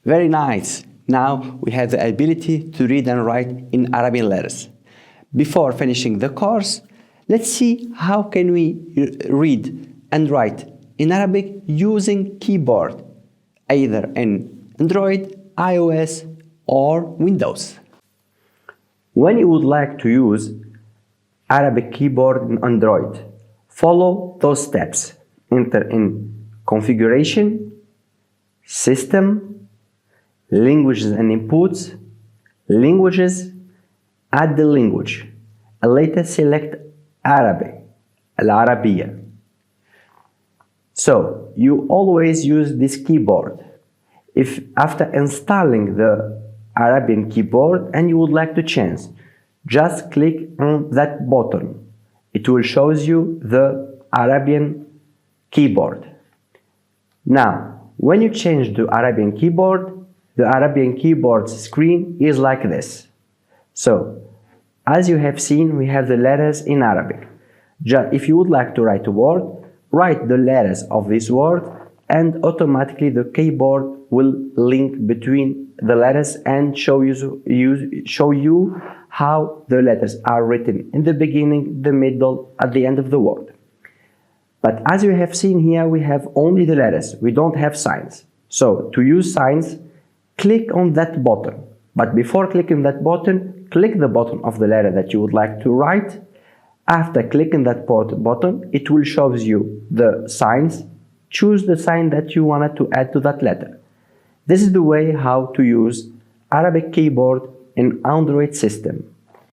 Very nice. Now we have the ability to read and write in Arabian letters. Before finishing the course, let's see how can we read and write in Arabic using keyboard, either in Android, iOS, or Windows. When you would like to use Arabic keyboard in Android, follow those steps. Enter in Configuration, System, Languages and Inputs, Languages, add the language, and later select Arabic, Al-Arabiya. So you always use this keyboard. If after installing the Arabian keyboard and you would like to change, just click on that button. It will show you the Arabian keyboard. Now, when you change to Arabian keyboard, the Arabian keyboard screen is like this. So, as you have seen, we have the letters in Arabic. If you would like to write a word, write the letters of this word and automatically the keyboard will link between the letters and show you how the letters are written in the beginning, the middle, at the end of the word. But as you have seen here, we have only the letters. We don't have signs. So to use signs, click on that button. But before clicking that button, click the button of the letter that you would like to write. After clicking that button, it will show you the signs. Choose the sign that you wanted to add to that letter. This is the way how to use Arabic keyboard in Android system.